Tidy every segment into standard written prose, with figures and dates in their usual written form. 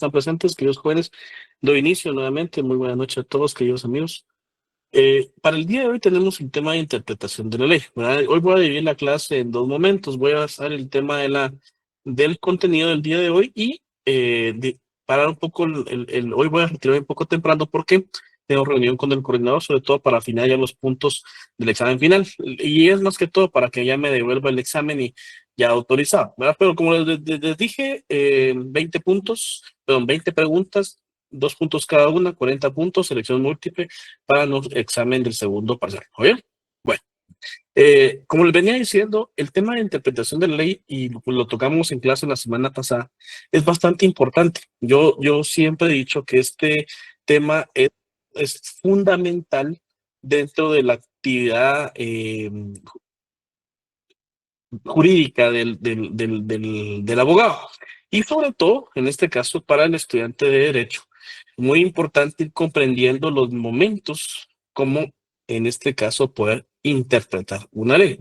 están presentes, queridos jóvenes. Doy inicio nuevamente. Muy buenas noches a todos, queridos amigos. Para el día de hoy tenemos un tema de interpretación de la ley, ¿verdad? Hoy voy a dividir la clase en dos momentos. Voy a basar el tema del contenido del día de hoy y parar un poco. Hoy voy a retirarme un poco temprano porque tengo reunión con el coordinador, sobre todo para afinar ya los puntos del examen final. Y es más que todo para que ya me devuelva el examen y ya autorizado, ¿verdad? Pero como les dije, 20 puntos, perdón, 20 preguntas, 2 puntos cada una, 40 puntos, selección múltiple para el examen del segundo parcial. ¿Oye? Bueno, como les venía diciendo, el tema de interpretación de la ley, y lo tocamos en clase la semana pasada, es bastante importante. Yo siempre he dicho que este tema es fundamental dentro de la actividad jurídica del abogado. Y sobre todo, en este caso, para el estudiante de Derecho, muy importante ir comprendiendo los momentos, como en este caso poder interpretar una ley.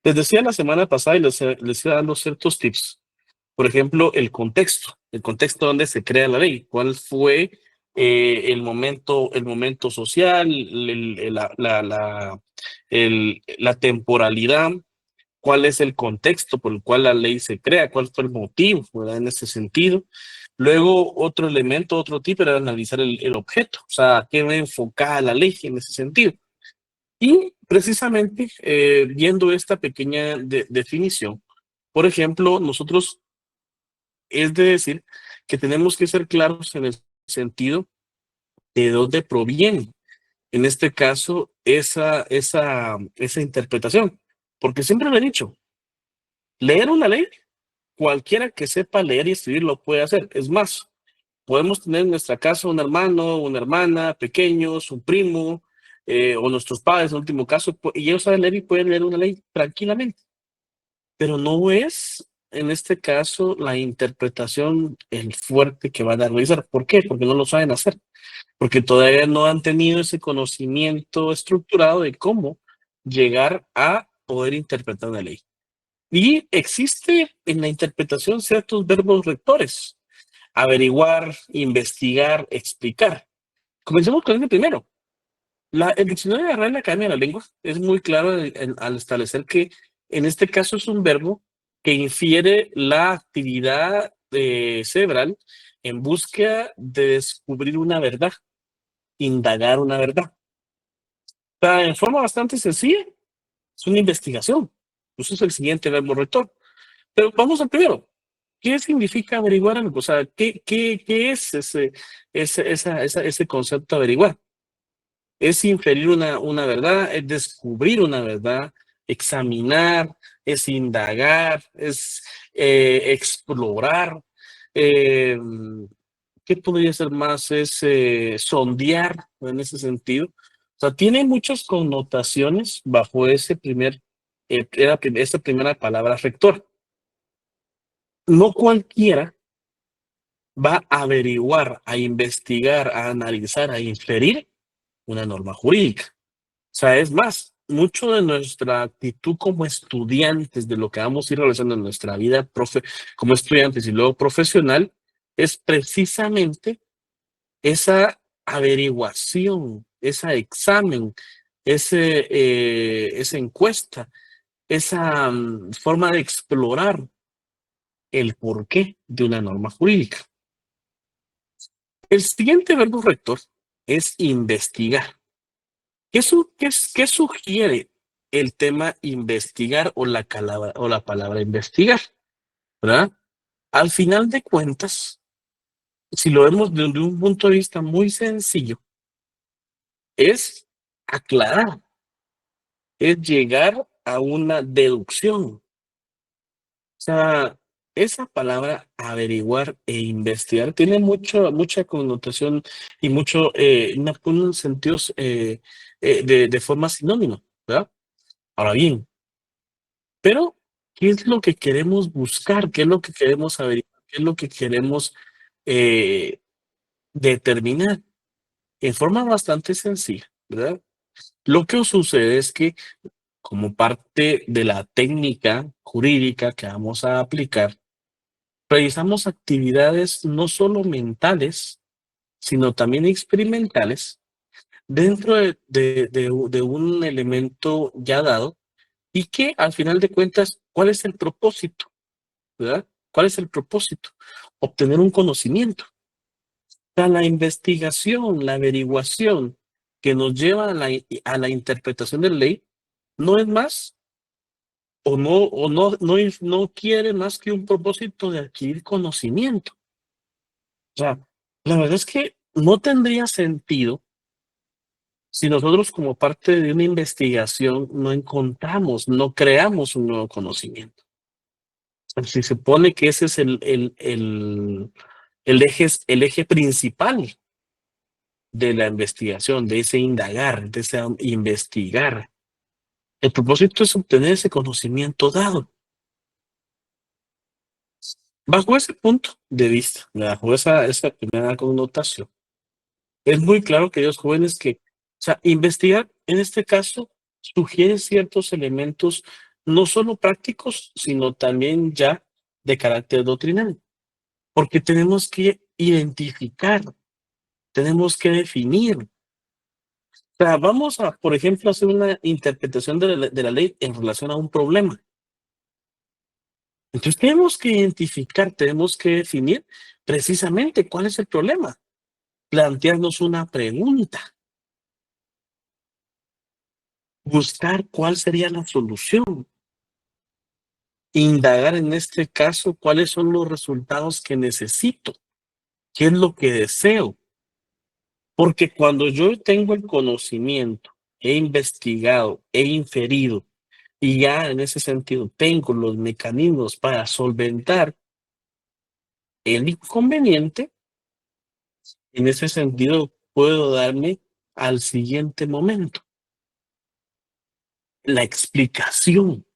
Les decía la semana pasada y les iba dando ciertos tips. Por ejemplo, el contexto donde se crea la ley, cuál fue el momento social, la temporalidad, cuál es el contexto por el cual la ley se crea, cuál fue el motivo, ¿verdad? En ese sentido. Luego, otro elemento, otro tipo era analizar el objeto, o sea, ¿a qué va enfocada la ley en ese sentido? Y precisamente, viendo esta pequeña definición, por ejemplo, nosotros es de decir que tenemos que ser claros en el sentido de dónde proviene, en este caso, esa interpretación. Porque siempre lo he dicho, leer una ley, cualquiera que sepa leer y escribir lo puede hacer. Es más, podemos tener en nuestra casa un hermano, una hermana, pequeños, un primo, o nuestros padres en último caso, y ellos saben leer y pueden leer una ley tranquilamente. Pero no es, en este caso, la interpretación el fuerte que van a realizar. ¿Por qué? Porque no lo saben hacer. Porque todavía no han tenido ese conocimiento estructurado de cómo llegar a poder interpretar una ley. Y existe en la interpretación ciertos verbos rectores: averiguar, investigar, explicar. Comencemos con el primero. El diccionario de la Real Academia de la Lengua es muy claro al establecer que en este caso es un verbo que infiere la actividad cerebral en búsqueda de descubrir una verdad, indagar una verdad. O sea, en forma bastante sencilla, es una investigación. Eso es el siguiente verbo rector. Pero vamos al primero. ¿Qué significa averiguar algo? O sea, ¿qué es ese concepto de averiguar? Es inferir una verdad, es descubrir una verdad, examinar, es indagar, es explorar. eh, ¿Qué podría ser más? Es sondear en ese sentido. O sea, tiene muchas connotaciones bajo esa primera palabra rector. No cualquiera va a averiguar, a investigar, a analizar, a inferir una norma jurídica. O sea, es más, mucho de nuestra actitud como estudiantes, de lo que vamos a ir realizando en nuestra vida como estudiantes y luego profesional, es precisamente esa averiguación, ese examen, esa encuesta, esa forma de explorar el porqué de una norma jurídica. El siguiente verbo rector es investigar. ¿Qué sugiere el tema investigar o la palabra investigar? ¿Verdad? Al final de cuentas, si lo vemos desde un punto de vista muy sencillo, es aclarar, es llegar a una deducción. O sea, esa palabra averiguar e investigar tiene mucha connotación y unos sentidos de forma sinónima, ¿verdad? Ahora bien, pero, ¿qué es lo que queremos buscar? ¿Qué es lo que queremos averiguar? ¿Qué es lo que queremos eh, determinar? En forma bastante sencilla, ¿verdad? Lo que sucede es que, como parte de la técnica jurídica que vamos a aplicar, realizamos actividades no solo mentales, sino también experimentales dentro de un elemento ya dado y que al final de cuentas, ¿cuál es el propósito? ¿Verdad? ¿Cuál es el propósito? Obtener un conocimiento. O sea, la investigación, la averiguación que nos lleva a la interpretación de la ley no es más no quiere más que un propósito de adquirir conocimiento. O sea, la verdad es que no tendría sentido si nosotros como parte de una investigación no encontramos, no creamos un nuevo conocimiento. Si se supone que ese es el eje principal de la investigación, de ese indagar, de ese investigar. El propósito es obtener ese conocimiento dado. Bajo ese punto de vista, bajo esa primera connotación, es muy claro, queridos jóvenes, que, o sea, investigar en este caso sugiere ciertos elementos no solo prácticos, sino también ya de carácter doctrinal, porque tenemos que identificar, tenemos que definir. O sea, vamos a, por ejemplo, hacer una interpretación de la ley en relación a un problema. Entonces tenemos que identificar, tenemos que definir precisamente cuál es el problema, plantearnos una pregunta, buscar cuál sería la solución, indagar en este caso cuáles son los resultados que necesito, qué es lo que deseo. Porque cuando yo tengo el conocimiento, he investigado, he inferido y ya en ese sentido tengo los mecanismos para solventar el inconveniente, en ese sentido puedo darme al siguiente momento, la explicación,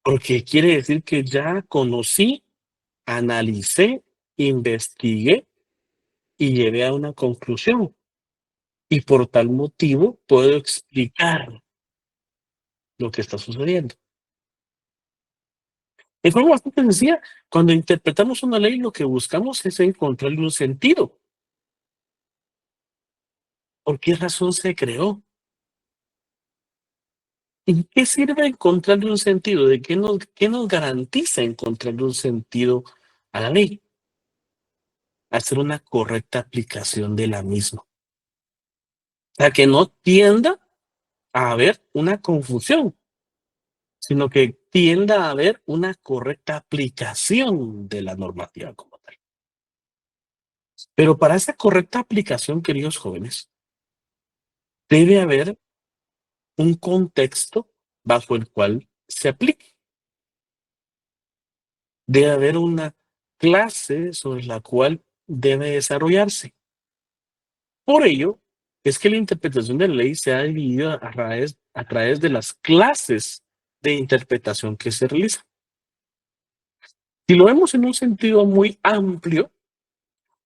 porque quiere decir que ya conocí, analicé, investigué y llegué a una conclusión. Y por tal motivo puedo explicar lo que está sucediendo. De forma bastante sencilla, cuando interpretamos una ley, lo que buscamos es encontrarle un sentido. ¿Por qué razón se creó? ¿En qué sirve encontrarle un sentido? Qué nos garantiza encontrarle un sentido a la ley? Hacer una correcta aplicación de la misma. O sea, que no tienda a haber una confusión, sino que tienda a haber una correcta aplicación de la normativa como tal. Pero para esa correcta aplicación, queridos jóvenes, debe haber un contexto bajo el cual se aplique. Debe haber una clase sobre la cual debe desarrollarse. Por ello, es que la interpretación de la ley se ha dividido a través de las clases de interpretación que se realizan. Si lo vemos en un sentido muy amplio,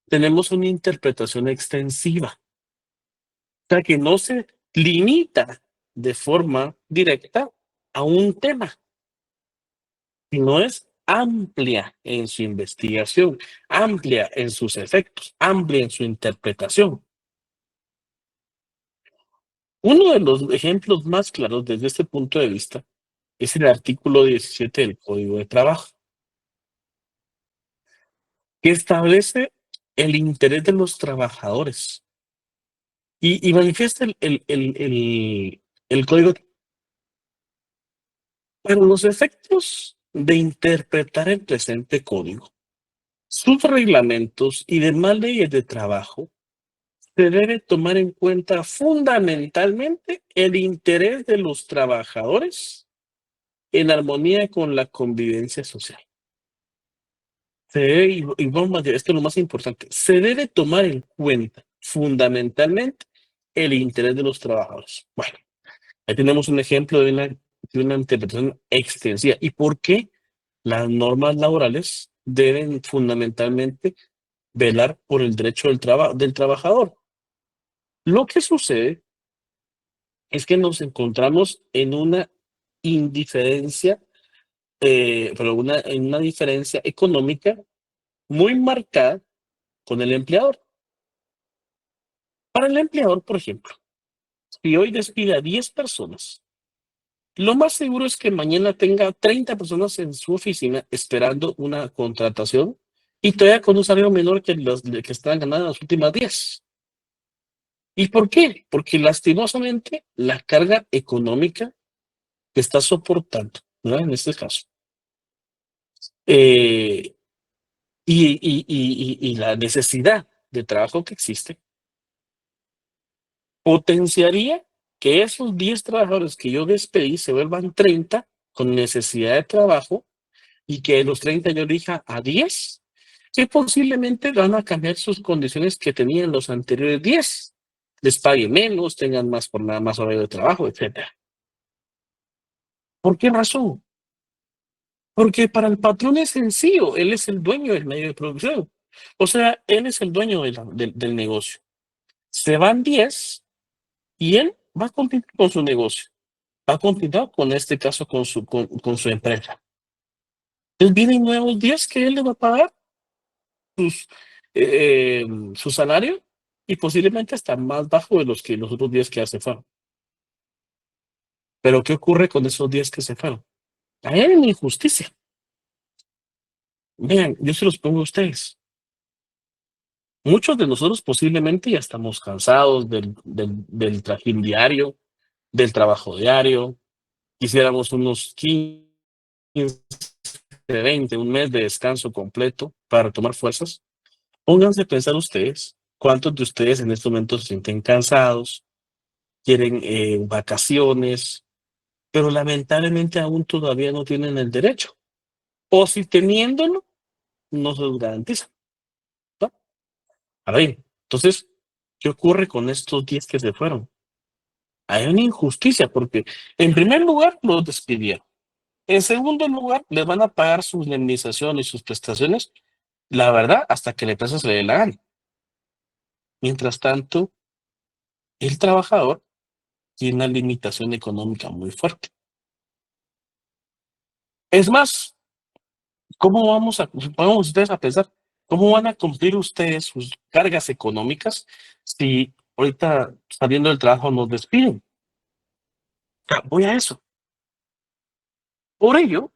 tenemos una interpretación extensiva, o sea que no se limita de forma directa a un tema, sino es amplia en su investigación, amplia en sus efectos, amplia en su interpretación. Uno de los ejemplos más claros desde este punto de vista es el artículo 17 del Código de Trabajo, que establece el interés de los trabajadores y manifiesta el código para los efectos de interpretar el presente código. Sus reglamentos y demás leyes de trabajo se debe tomar en cuenta fundamentalmente el interés de los trabajadores en armonía con la convivencia social. Se debe, y vamos a decir, esto es lo más importante, se debe tomar en cuenta fundamentalmente el interés de los trabajadores. Bueno, ahí tenemos un ejemplo de una interpretación extensiva. ¿Y por qué las normas laborales deben fundamentalmente velar por el derecho del trabajador? Lo que sucede es que nos encontramos en una indiferencia pero en una diferencia económica muy marcada con el empleador. Para el empleador, por ejemplo, si hoy despide a 10 personas, lo más seguro es que mañana tenga 30 personas en su oficina esperando una contratación y todavía con un salario menor que los que están ganando las últimas 10. ¿Y por qué? Porque lastimosamente la carga económica que está soportando, ¿verdad? En este caso, eh, y la necesidad de trabajo que existe, potenciaría que esos 10 trabajadores que yo despedí se vuelvan 30 con necesidad de trabajo y que de los 30 yo elija a 10 que posiblemente van a cambiar sus condiciones que tenían los anteriores 10. Les pague menos, tengan más por nada más horario de trabajo, etcétera. ¿Por qué razón? Porque para el patrón es sencillo, él es el dueño del medio de producción. O sea, él es el dueño del negocio. Se van 10 y él va a continuar con su negocio. Va a continuar con este caso con su empresa. Entonces vienen nuevos 10 que él le va a pagar sus, su salario y posiblemente hasta más bajo de los que los otros 10 que ya se fueron. Pero ¿qué ocurre con esos 10 que se fueron? Hay una injusticia. Vean, yo se los pongo a ustedes. Muchos de nosotros posiblemente ya estamos cansados del trajín diario, del trabajo diario. Quisiéramos unos 15, 20, un mes de descanso completo para retomar fuerzas. Pónganse a pensar ustedes, ¿cuántos de ustedes en estos momentos se sienten cansados, quieren vacaciones, pero lamentablemente aún todavía no tienen el derecho? O si teniéndolo, no se los garantiza, ¿no? Ahora bien, entonces, ¿qué ocurre con estos 10 que se fueron? Hay una injusticia porque, en primer lugar, los despidieron. En segundo lugar, les van a pagar su indemnización y sus prestaciones, la verdad, hasta que la empresa se le dé la gana. Mientras tanto, el trabajador tiene una limitación económica muy fuerte. Es más, vamos ustedes a pensar, ¿cómo van a cumplir ustedes sus cargas económicas si ahorita saliendo del trabajo nos despiden? Voy a eso. Por ello,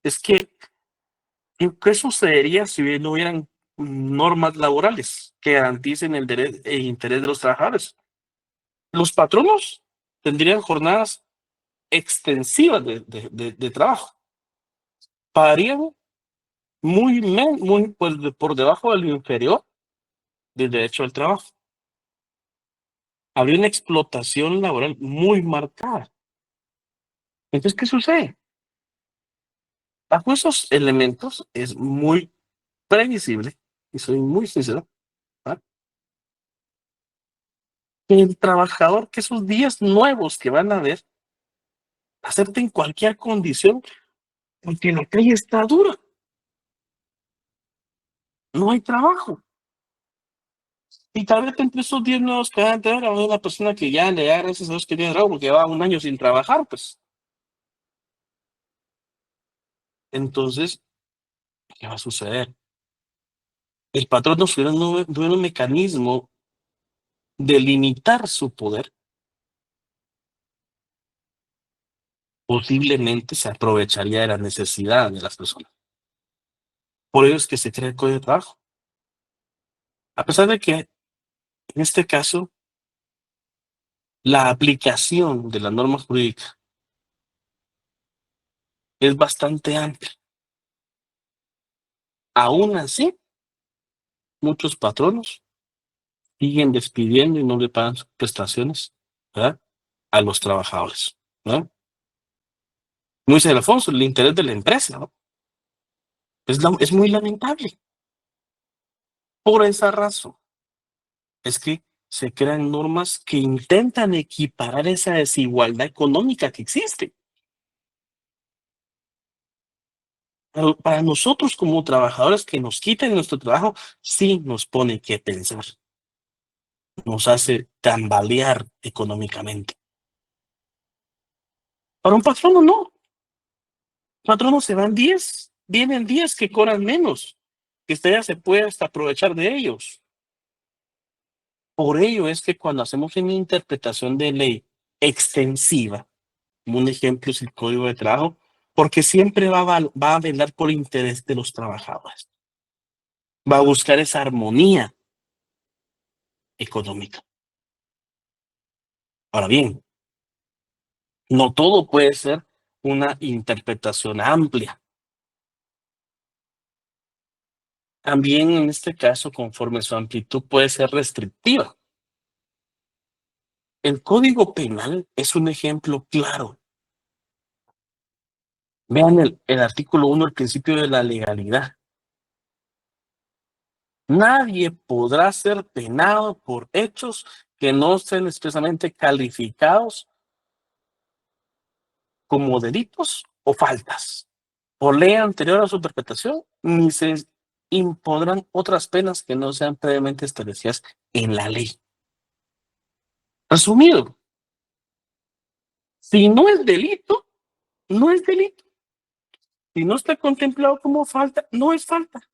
es que, ¿qué sucedería si no hubieran normas laborales que garanticen el interés de los trabajadores? Los patronos tendrían jornadas extensivas de trabajo, pagarían muy pues, por debajo del inferior del derecho al trabajo. Habría una explotación laboral muy marcada. Entonces, ¿qué sucede? Bajo esos elementos es muy previsible, y soy muy sincero, ¿verdad? Que el trabajador, que esos días nuevos que van a haber, acepten cualquier condición, porque la calle está dura, no hay trabajo. Y tal vez entre esos 10 nuevos que van a entrar, hay una persona que ya le da gracias a Dios que tiene trabajo, porque va un año sin trabajar, pues. Entonces, ¿qué va a suceder? El patrón no tuviera un mecanismo de limitar su poder, posiblemente se aprovecharía de la necesidad de las personas. Por ello es que se crea el Código de Trabajo. A pesar de que en este caso la aplicación de la norma jurídica es bastante amplia. Aún así, muchos patronos siguen despidiendo y no le pagan sus prestaciones, ¿verdad? A los trabajadores, ¿no? Como dice Alfonso, el interés de la empresa, ¿no? Es muy lamentable. Por esa razón es que se crean normas que intentan equiparar esa desigualdad económica que existe. Pero para nosotros como trabajadores que nos quiten nuestro trabajo, sí nos pone que pensar, nos hace tambalear económicamente. Para un patrono no. patronos se van 10, vienen 10 que cobran menos, que usted ya se puede hasta aprovechar de ellos. Por ello es que cuando hacemos una interpretación de ley extensiva, un ejemplo es el Código de Trabajo, porque siempre va a velar por el interés de los trabajadores, va a buscar esa armonía económica. Ahora bien, no todo puede ser una interpretación amplia. También en este caso, conforme su amplitud puede ser restrictiva. El Código Penal es un ejemplo claro. Vean el artículo 1, el principio de la legalidad. Nadie podrá ser penado por hechos que no estén expresamente calificados como delitos o faltas. Por ley anterior a su interpretación, ni se impondrán otras penas que no sean previamente establecidas en la ley. Resumido, si no es delito, no es delito. Si no está contemplado como falta, no es falta.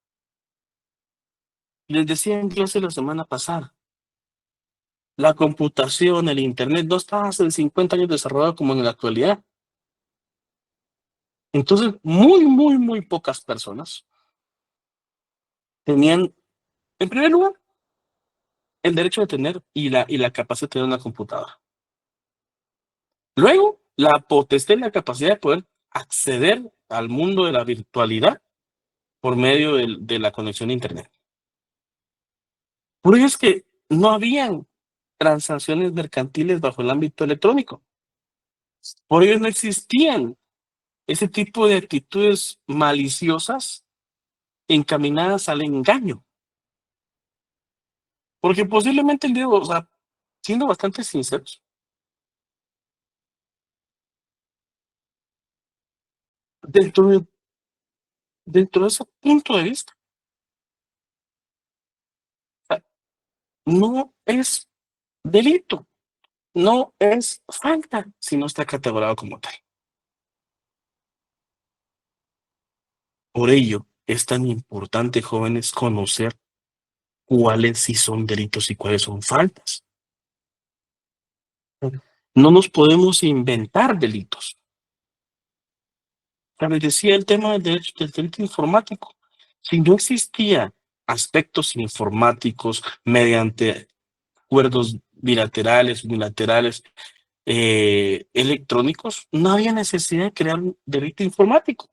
Les decía en clase la semana pasada, la computación, el internet no está hace 50 años desarrollado como en la actualidad. Entonces, muy pocas personas tenían, en primer lugar, el derecho de tener y la capacidad de tener una computadora. Luego, la potestad y la capacidad de poder acceder al mundo de la virtualidad por medio de la conexión a Internet. Por ello es que no habían transacciones mercantiles bajo el ámbito electrónico. Por ello no existían ese tipo de actitudes maliciosas encaminadas al engaño. Porque posiblemente el día, o sea, siendo bastante sinceros, dentro de, dentro de ese punto de vista, o sea, no es delito, no es falta si no está categorizado como tal. Por ello es tan importante, jóvenes, conocer cuáles sí son delitos y cuáles son faltas. No nos podemos inventar delitos. Les decía el tema del delito informático. Si no existía aspectos informáticos mediante acuerdos bilaterales, unilaterales, electrónicos, no había necesidad de crear un delito informático.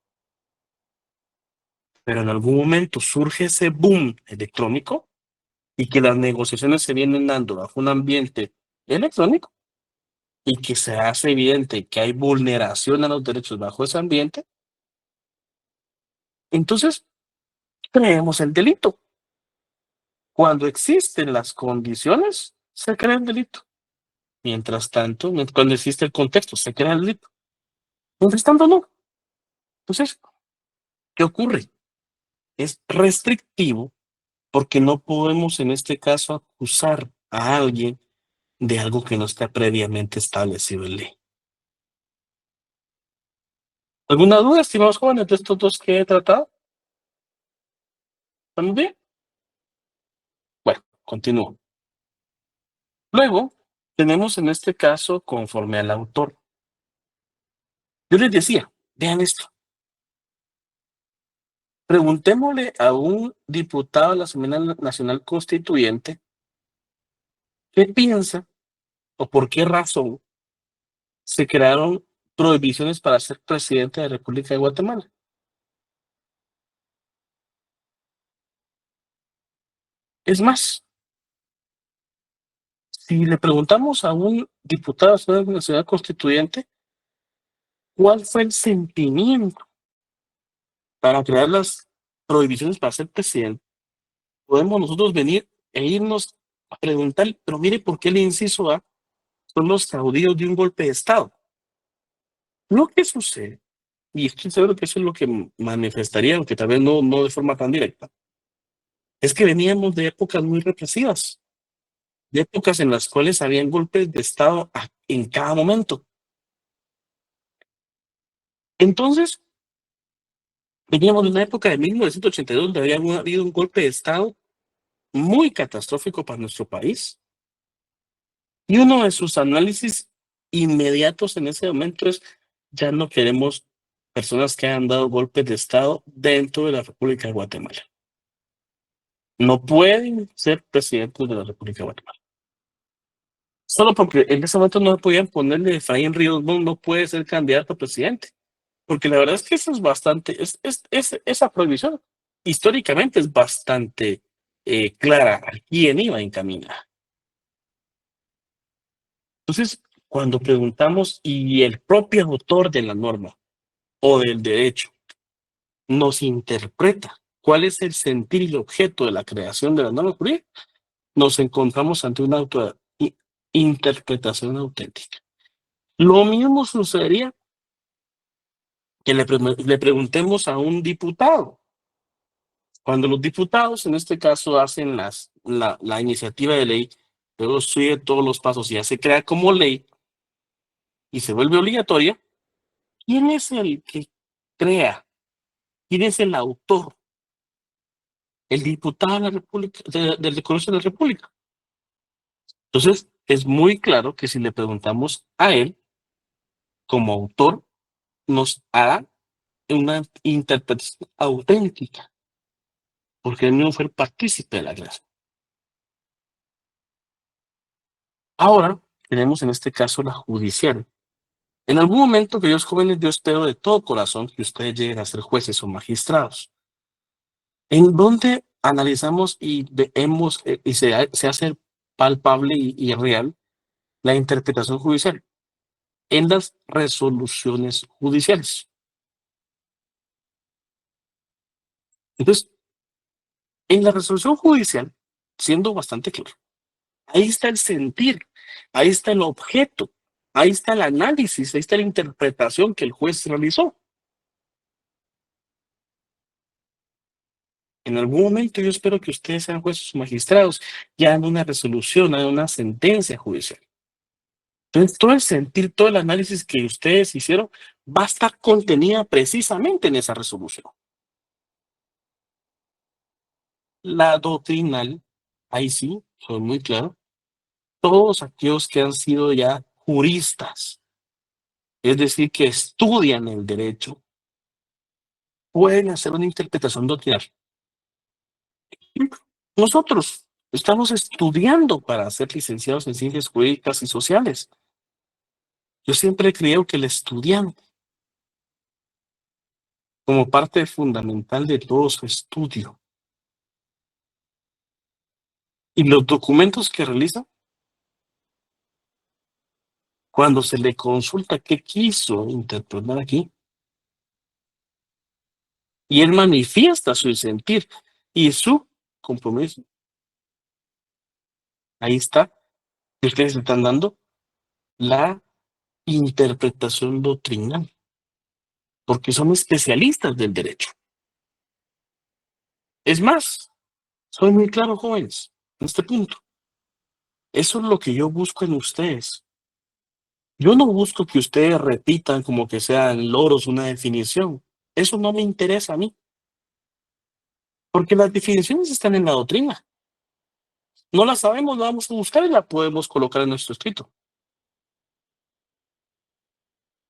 Pero en algún momento surge ese boom electrónico y que las negociaciones se vienen dando bajo un ambiente electrónico y que se hace evidente que hay vulneración a los derechos bajo ese ambiente, entonces creemos el delito. Cuando existen las condiciones, se crea el delito. Mientras tanto, cuando existe el contexto, se crea el delito. Mientras tanto, no. Entonces, ¿qué ocurre? Es restrictivo porque no podemos en este caso acusar a alguien de algo que no está previamente establecido en ley. ¿Alguna duda, estimados jóvenes, de estos dos que he tratado? ¿Estamos bien? Bueno, continúo. Luego, tenemos en este caso conforme al autor. Yo les decía, vean esto, preguntémosle a un diputado de la Asamblea Nacional Constituyente qué piensa o por qué razón se crearon prohibiciones para ser presidente de la República de Guatemala. Es más, si le preguntamos a un diputado de la Asamblea Nacional Constituyente cuál fue el sentimiento para crear las prohibiciones para ser presidente, podemos nosotros venir e irnos a preguntar, pero mire por qué el inciso A son los caudillos de un golpe de Estado. Lo que sucede, y estoy seguro que eso es lo que manifestaría, aunque tal vez no de forma tan directa, es que veníamos de épocas muy represivas, de épocas en las cuales habían golpes de Estado en cada momento. Entonces, Veníamos de una época de 1982 donde había habido un golpe de Estado muy catastrófico para nuestro país. Y uno de sus análisis inmediatos en ese momento es, ya no queremos personas que hayan dado golpes de Estado dentro de la República de Guatemala. No pueden ser presidentes de la República de Guatemala. Solo porque en ese momento no podían ponerle Efraín Ríos Montt no puede ser candidato a presidente. Porque la verdad es que eso es bastante, esa prohibición históricamente es bastante clara a quién iba encaminada. Entonces, cuando preguntamos y el propio autor de la norma o del derecho nos interpreta cuál es el sentir y el objeto de la creación de la norma jurídica, nos encontramos ante una interpretación auténtica. Lo mismo sucedería que le preguntemos a un diputado. Cuando los diputados, en este caso, hacen la iniciativa de ley, luego sigue todos los pasos y ya se crea como ley y se vuelve obligatoria, ¿quién es el que crea? ¿Quién es el autor? El diputado de la República, del Congreso de la República. Entonces, es muy claro que si le preguntamos a él, como autor, nos hará una interpretación auténtica, porque él no fue el partícipe de la creación. Ahora, tenemos en este caso la judicial. En algún momento, queridos jóvenes, yo espero de todo corazón que ustedes lleguen a ser jueces o magistrados, en donde analizamos y vemos y se hace palpable y real la interpretación judicial en las resoluciones judiciales. Entonces, en la resolución judicial, siendo bastante claro, ahí está el sentir, ahí está el objeto, ahí está el análisis, ahí está la interpretación que el juez realizó. En algún momento yo espero que ustedes sean jueces o magistrados y hagan una resolución, hagan una sentencia judicial. Entonces, todo el sentir, todo el análisis que ustedes hicieron va a estar contenida precisamente en esa resolución. La doctrinal, ahí sí, soy muy claro, todos aquellos que han sido ya juristas, es decir, que estudian el derecho, pueden hacer una interpretación doctrinal. Nosotros estamos estudiando para ser licenciados en ciencias jurídicas y sociales. Yo siempre creo que el estudiante, como parte fundamental de todo su estudio, y los documentos que realiza, cuando se le consulta qué quiso interpretar aquí, y él manifiesta su sentir y su compromiso, ahí está, que ustedes están dando la interpretación doctrinal, porque son especialistas del derecho. Es más, soy muy claro, jóvenes, en este punto. Eso es lo que yo busco en ustedes. Yo no busco que ustedes repitan como que sean loros una definición. Eso no me interesa a mí, porque las definiciones están en la doctrina. No las sabemos, la vamos a buscar y la podemos colocar en nuestro escrito.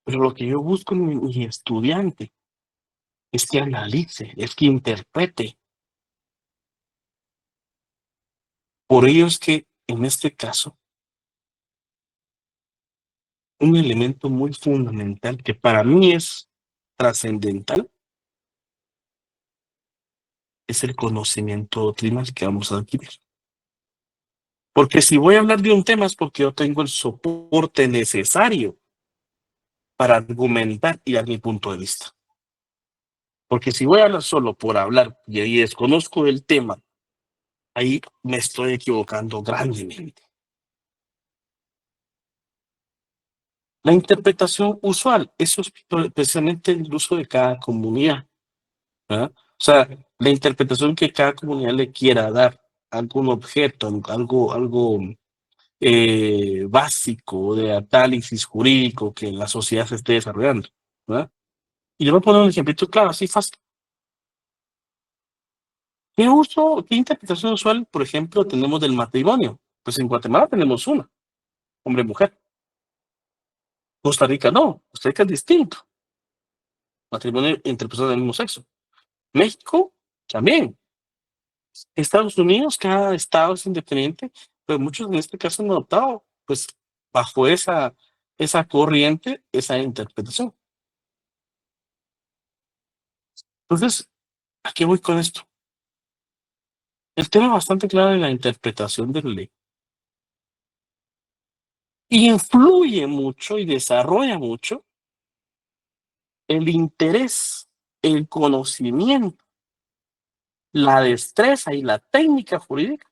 Pero lo que yo busco en mi estudiante es que analice, es que interprete. Por ello es que, en este caso, un elemento muy fundamental que para mí es trascendental es el conocimiento doctrinal que vamos a adquirir. Porque si voy a hablar de un tema es porque yo tengo el soporte necesario para argumentar y dar mi punto de vista. Porque si voy a hablar solo por hablar y ahí desconozco el tema, ahí me estoy equivocando grandemente. La interpretación usual, eso es precisamente el uso de cada comunidad, ¿verdad? O sea, la interpretación que cada comunidad le quiera dar a algún objeto, algo básico de análisis jurídico que la sociedad se esté desarrollando, ¿verdad? Y le voy a poner un ejemplito claro, así fácil. ¿Qué uso, qué interpretación usual, por ejemplo, tenemos del matrimonio? Pues en Guatemala tenemos una, hombre-mujer. Costa Rica no, Costa Rica es distinto. Matrimonio entre personas del mismo sexo. México también. Estados Unidos, cada estado es independiente, pero muchos en este caso han adoptado, pues, bajo esa corriente, esa interpretación. Entonces, ¿a qué voy con esto? El tema bastante claro de la interpretación de la ley influye mucho y desarrolla mucho el interés, el conocimiento, la destreza y la técnica jurídica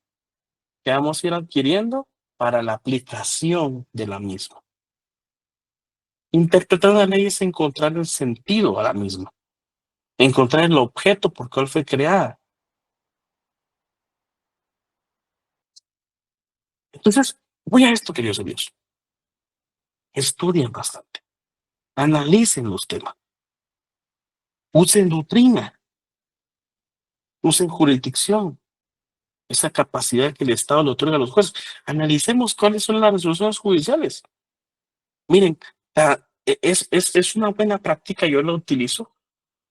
que vamos a ir adquiriendo para la aplicación de la misma. Interpretar una ley es encontrar el sentido a la misma, encontrar el objeto por cual fue creada. Entonces, voy a esto, queridos amigos. Estudien bastante, analicen los temas, usen doctrina, usen jurisdicción, esa capacidad que el Estado le otorga a los jueces. Analicemos cuáles son las resoluciones judiciales. Miren, es una buena práctica, yo la utilizo.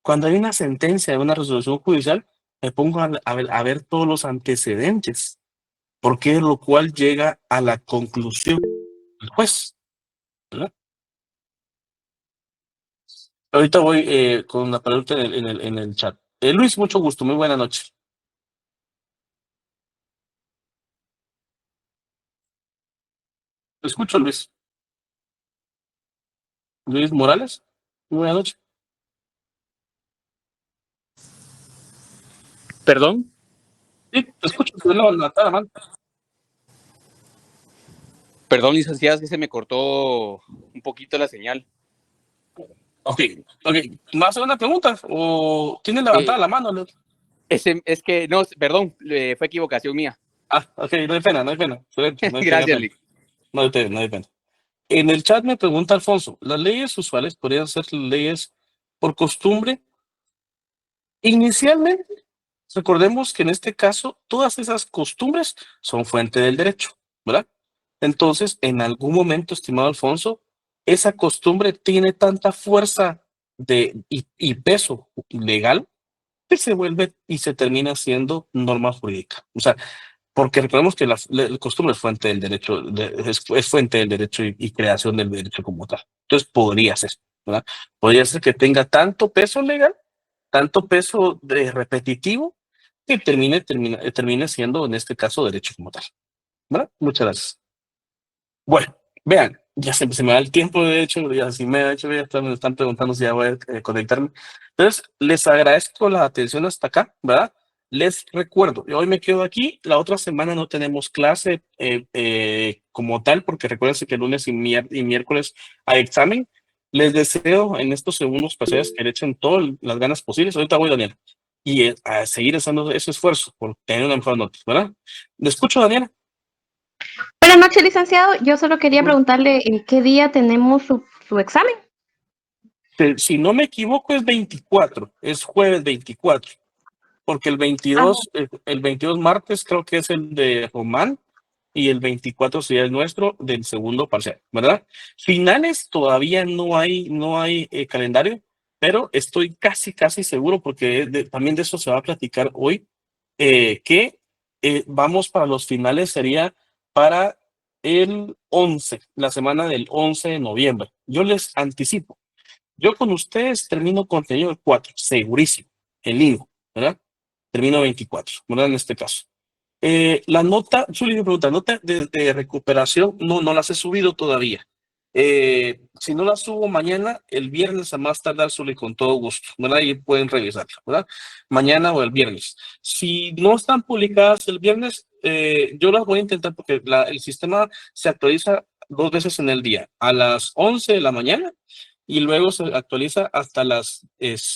Cuando hay una sentencia de una resolución judicial, me pongo a ver todos los antecedentes, porque lo cual llega a la conclusión del juez, ¿verdad? Ahorita voy con la pregunta en el chat. Luis, mucho gusto, muy buena noche. Te escucho, Luis. Luis Morales, muy buena noche. ¿Perdón? Sí, te escucho, te levantar la mano. Perdón, licenciada, es que se me cortó un poquito la señal. Ok, ok. ¿Me vas a hacer una pregunta o tienes levantada la mano? Es que, no, perdón, fue equivocación mía. Ok, no hay pena, no hay pena. Excelente, no hay Gracias, pena. Lick. No hay pena, no hay pena. En el chat me pregunta Alfonso, ¿las leyes usuales podrían ser leyes por costumbre? Inicialmente, recordemos que en este caso todas esas costumbres son fuente del derecho, ¿verdad? Entonces, en algún momento, estimado Alfonso, esa costumbre tiene tanta fuerza y peso legal que se vuelve y se termina siendo norma jurídica. O sea, porque recordemos que la costumbre es fuente del derecho, es fuente del derecho y creación del derecho como tal. Entonces podría ser, ¿verdad? Podría ser que tenga tanto peso legal, tanto peso repetitivo, que termine siendo en este caso derecho como tal, ¿verdad? Muchas gracias. Bueno, vean, ya se me da el tiempo, de hecho, ya si me están preguntando si ya voy a conectarme. Entonces, les agradezco la atención hasta acá, ¿verdad? Les recuerdo, yo hoy me quedo aquí, la otra semana no tenemos clase como tal, porque recuérdense que lunes y miércoles hay examen. Les deseo en estos segundos paseos que le echen todas las ganas posibles. Ahorita voy, Daniel, y a seguir haciendo ese esfuerzo por tener una mejor nota, ¿verdad? Le escucho, Daniela. Buenas noches, licenciado. Yo solo quería preguntarle en qué día tenemos su examen. Si no me equivoco es 24, es jueves 24, porque el 22 martes creo que es el de Román y el 24 sería el nuestro del segundo parcial, ¿verdad? Finales todavía no hay calendario, pero estoy casi seguro porque también de eso se va a platicar hoy, que vamos para los finales, sería para el 11, la semana del 11 de noviembre. Yo les anticipo. Yo con ustedes termino contenido el 4, segurísimo, en línea, ¿verdad? Termino 24, ¿verdad? En este caso. La nota, Zuli me pregunta, nota de recuperación, no las he subido todavía. Si no las subo mañana, el viernes a más tardar, Zuli, con todo gusto, ¿verdad? Y pueden revisarla, ¿verdad? Mañana o el viernes. Si no están publicadas el viernes, yo las voy a intentar porque el sistema se actualiza 2 veces en el día, a las 11 de la mañana y luego se actualiza hasta las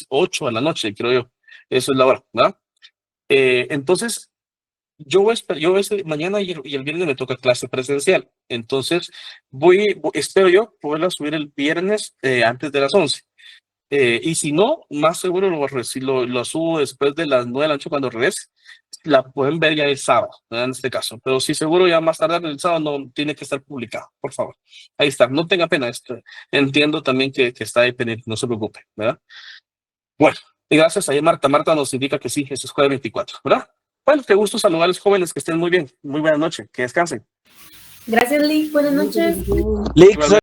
8 de la noche, creo yo. Eso es la hora, ¿verdad? Entonces, yo mañana y el viernes me toca clase presencial. Entonces, espero yo poderla subir el viernes antes de las 11. Y si no, más seguro lo subo después de las 9 de la noche cuando regrese. La pueden ver ya el sábado, ¿verdad? En este caso. Pero sí, seguro ya más tarde el sábado no tiene que estar publicado, por favor. Ahí está, no tenga pena. Entiendo también que está ahí pendiente, no se preocupe, ¿verdad? Bueno, y gracias a Marta. Marta nos indica que sí, eso es jueves 24, ¿verdad? Bueno, qué gusto saludarles, jóvenes, que estén muy bien. Muy buena noche, que descansen. Gracias, Lee. Buenas noches. Igualmente.